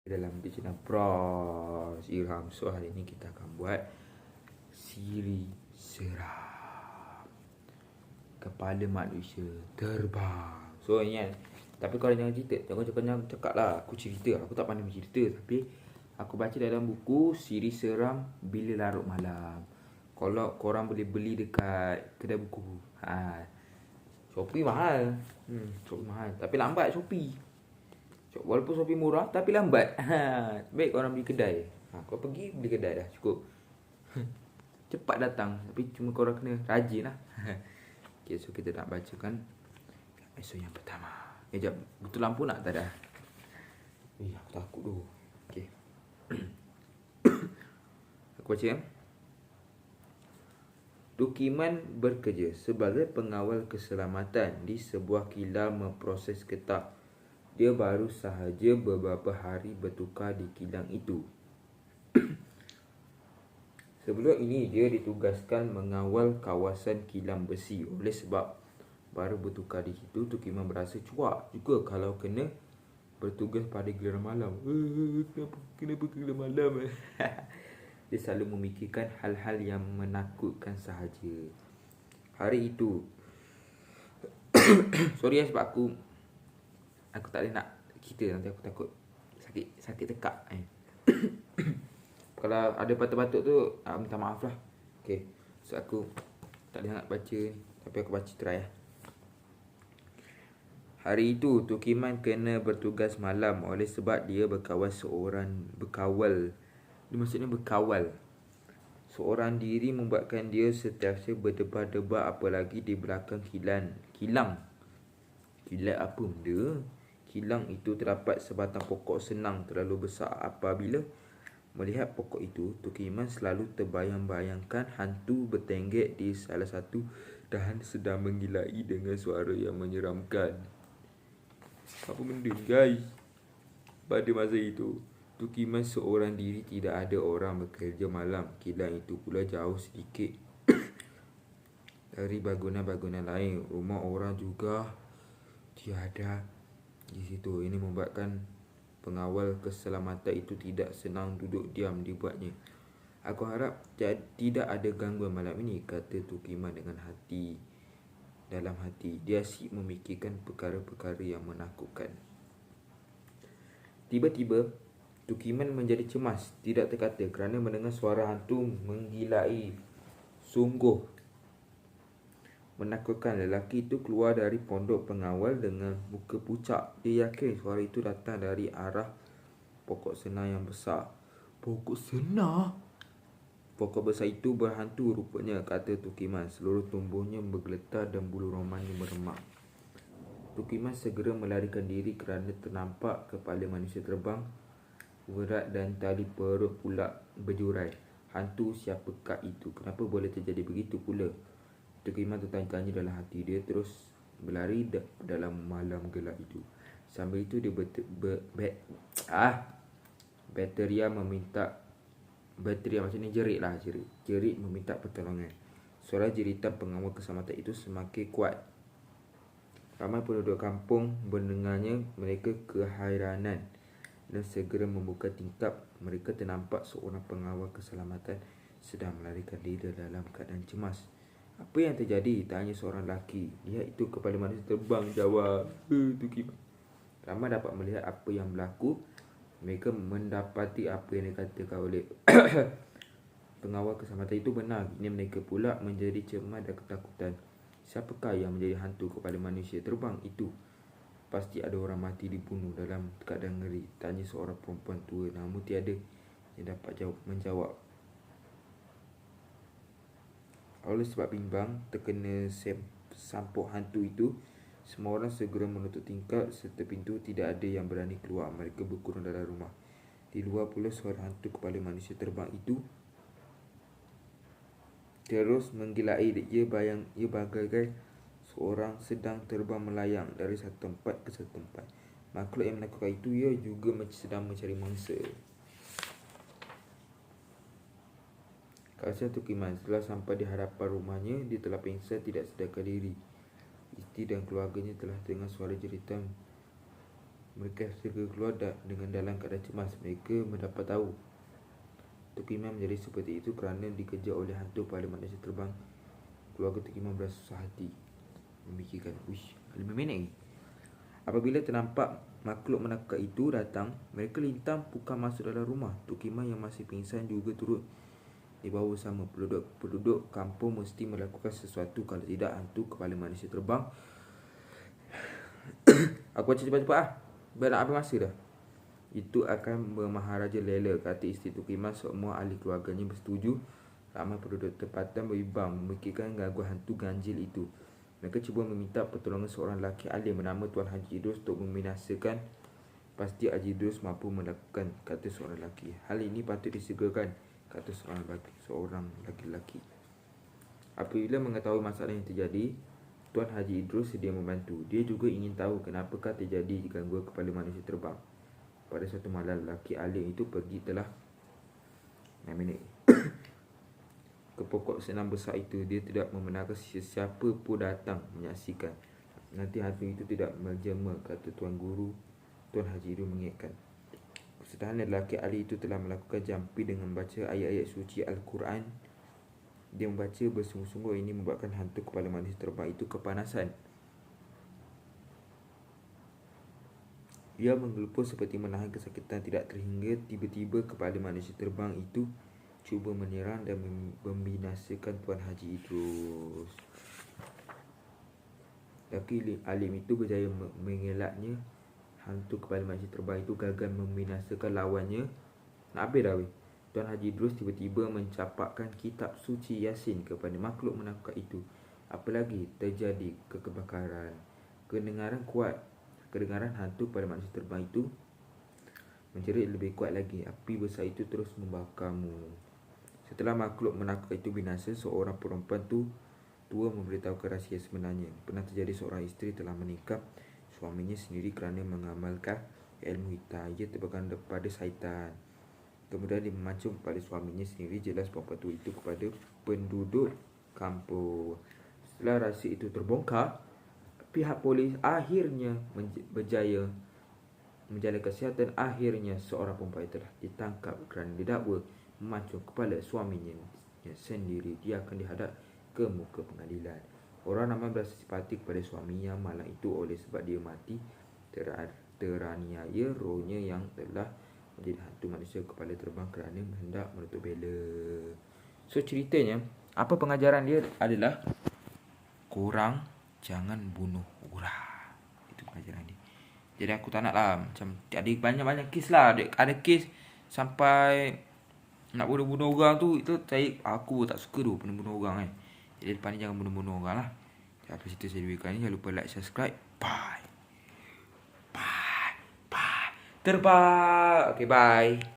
Dalam video channel Bros Ilham. So hari ni kita akan buat siri seram kepala manusia terbang. So ni kan, tapi korang jangan cerita, jangan cakap lah aku cerita. Aku tak pandai cerita, tapi aku baca dalam buku Siri Seram Bila Larut Malam. Kalau korang boleh beli dekat kedai buku, Shopee mahal. Shopee mahal, tapi lambat Shopee. Walaupun Shopee murah tapi lambat. Baik korang beli kedai. Kau pergi beli kedai dah cukup. Cepat datang, tapi cuma korang kena rajin lah. Okay, so kita nak bacakan episod yang pertama. Sekejap, betul lampu nak tak ada? Aku takut tu. Okay. Aku baca ya. Tukiman bekerja sebagai pengawal keselamatan di sebuah kilang memproses getah. Dia baru sahaja beberapa hari bertukar di kilang itu. Sebelum ini dia ditugaskan mengawal kawasan kilang besi. Oleh sebab baru bertukar di situ, Tukiman berasa cuak juga kalau kena bertugas pada giliran malam. Kenapa giliran malam? Dia selalu memikirkan hal-hal yang menakutkan sahaja. Hari itu sorry sebab aku tak boleh nak cerita, nanti aku takut sakit tekak. Kalau ada batuk-batuk tu minta maaf lah. Okay, so aku tak boleh nak baca ni, tapi aku baca try lah. Hari itu Tukiman kena bertugas malam oleh sebab dia berkawal seorang diri membuatkan dia sentiasa berdebar-debar, apalagi di belakang kilang. Kilang apa benda? Kilang itu terdapat sebatang pokok senang terlalu besar. Apabila melihat pokok itu, Tukiman selalu terbayang-bayangkan hantu bertenggek di salah satu dahan sedang menggilai dengan suara yang menyeramkan. Apa benda guys? Pada masa itu, Tukiman seorang diri, tidak ada orang bekerja malam. Kilang itu pula jauh sedikit dari bangunan-bangunan lain. Rumah orang juga tiada di situ. Ini membuatkan pengawal keselamatan itu tidak senang duduk diam dibuatnya. Aku harap tidak ada gangguan malam ini, kata Tukiman dengan dalam hati. Dia asyik memikirkan perkara-perkara yang menakutkan. Tiba-tiba Tukiman menjadi cemas tidak terkata kerana mendengar suara hantu menggilai. Sungguh menakutkan. Lelaki itu keluar dari pondok pengawal dengan muka pucat. Dia yakin suara itu datang dari arah pokok senar yang besar. Pokok senar? Pokok besar itu berhantu rupanya, kata Tukiman. Seluruh tubuhnya bergeletar dan bulu romanya meremak. Tukiman segera melarikan diri kerana ternampak kepala manusia terbang berat dan tali perut pula berjurai. Hantu siapakah itu? Kenapa boleh terjadi begitu pula? Tukiman tertanya-tanya dalam hati. Dia terus berlari dalam malam gelap itu. Sambil itu dia jerit meminta pertolongan. Suara jeritan pengawal keselamatan itu semakin kuat. Ramai penduduk kampung mendengarnya. Mereka keheranan dan segera membuka tingkap. Mereka ternampak seorang pengawal keselamatan sedang melarikan diri dalam keadaan cemas. Apa yang terjadi? Tanya seorang lelaki. Lihat itu, kepala manusia terbang, jawab Tukiman. Ramai dapat melihat apa yang berlaku. Mereka mendapati apa yang dikatakan oleh pengawal keselamatan itu benar. Ini mereka pula menjadi cemas dan ketakutan. Siapakah yang menjadi hantu kepala manusia terbang itu? Pasti ada orang mati dibunuh dalam keadaan ngeri, tanya seorang perempuan tua. Namun tiada yang dapat menjawab. Oleh sebab bimbang terkena sampuk hantu itu, semua orang segera menutup tingkap serta pintu. Tidak ada yang berani keluar. Mereka berkurung dalam rumah. Di luar pula suara hantu kepala manusia terbang itu terus menggilai. Ia bagaikan seorang sedang terbang melayang dari satu tempat ke satu tempat. Makhluk yang menakutkan itu ia juga sedang mencari mangsa. Kasihan Tukiman. Setelah sampai di hadapan rumahnya, dia telah pingsan tidak sadarkan diri. Isteri dan keluarganya telah dengar suara jeritan Mereka segera keluar dengan dalam keadaan cemas. Mereka mendapat tahu Tengku Imam menjadi seperti itu kerana dikejar oleh hantu pada manusia terbang. Keluarga Tengku Imam berasa susah hati, memikirkan, wish, 5 minit lagi. Apabila ternampak makhluk menakutkan itu datang, mereka lintang pukang masuk dalam rumah. Tengku Imam yang masih pingsan juga turut dibawa bersama. Penduduk kampung mesti melakukan sesuatu, kalau tidak hantu kepala manusia terbang. Aku baca cepat-cepat lah, biar nak habis masa dah. Itu akan bermaharaja Lela, kata isteri Tengku Imam. Semua ahli keluarganya bersetuju. Ramai penduduk tempatan berbimbang memikirkan gangguan hantu ganjil itu. Mereka cuba meminta pertolongan seorang lelaki alim bernama Tuan Haji Idrus untuk membinasakan. Pasti Haji Idrus mampu melakukan, kata seorang lelaki. Hal ini patut disegerakan, kata seorang lelaki. Apabila mengetahui masalah yang terjadi, Tuan Haji Idrus sedia membantu. Dia juga ingin tahu kenapakah terjadi gangguan kepala manusia terbang. Pada suatu malam, lelaki alim itu pergi telah 6 minit ke pokok senam besar itu. Dia tidak membenarkan sesiapa pun datang menyaksikan. Nanti hantu itu tidak menjelma, kata Tuan Guru. Tuan Haji Idrus mengingatkan. Kesudahan lelaki alim itu telah melakukan jampi dengan membaca ayat-ayat suci Al-Quran. Dia membaca bersungguh-sungguh. Ini membuatkan hantu kepala manusia terbang itu kepanasan. Dia menggelupur seperti menahan kesakitan tidak terhingga. Tiba-tiba kepala manusia terbang itu cuba menyerang dan membinasakan Tuan Haji Idrus. Lelaki alim itu berjaya mengelaknya. Hantu kepala manusia terbang itu gagal membinasakan lawannya. Nak habis dah weh. Tuan Haji Idrus tiba-tiba mencapakkan kitab suci Yasin kepada makhluk menakutkan itu. Apalagi terjadi kebakaran. Kedengaran hantu pada manusia terbang itu menjerit lebih kuat lagi. Api besar itu terus membakarmu. Setelah makhluk menakutkan itu binasa, seorang perempuan tua memberitahukan rahsia sebenarnya. Pernah terjadi seorang isteri telah menikah suaminya sendiri kerana mengamalkan ilmu hitam. Ia terbakar daripada syaitan. Kemudian dia memancung kepada suaminya sendiri. Jelas perempuan tua itu kepada penduduk kampung. Setelah rahsia itu terbongkar, pihak polis akhirnya berjaya menjalani kesihatan. Akhirnya seorang perempuan telah ditangkap kerana didakwa memancung kepala suaminya sendiri. Dia akan dihadap ke muka pengadilan. Orang ramai berasa simpati kepada suaminya malam itu oleh sebab dia mati teraniaya. Rohnya yang telah menjadi hantu manusia kepala terbang kerana hendak menuntut bela. So ceritanya, apa pengajaran dia adalah korang jangan bunuh orang. Itu pengajaran dia. Jadi aku tak nak lah, macam ada banyak-banyak kes lah. Ada kes sampai nak bunuh-bunuh orang tu. Aku tak suka tu bunuh-bunuh orang kan. Jadi depan ni jangan bunuh-bunuh orang lah. Apa cerita saya berikan ni, jangan lupa like, subscribe. Bye. Terbang. Okay, bye.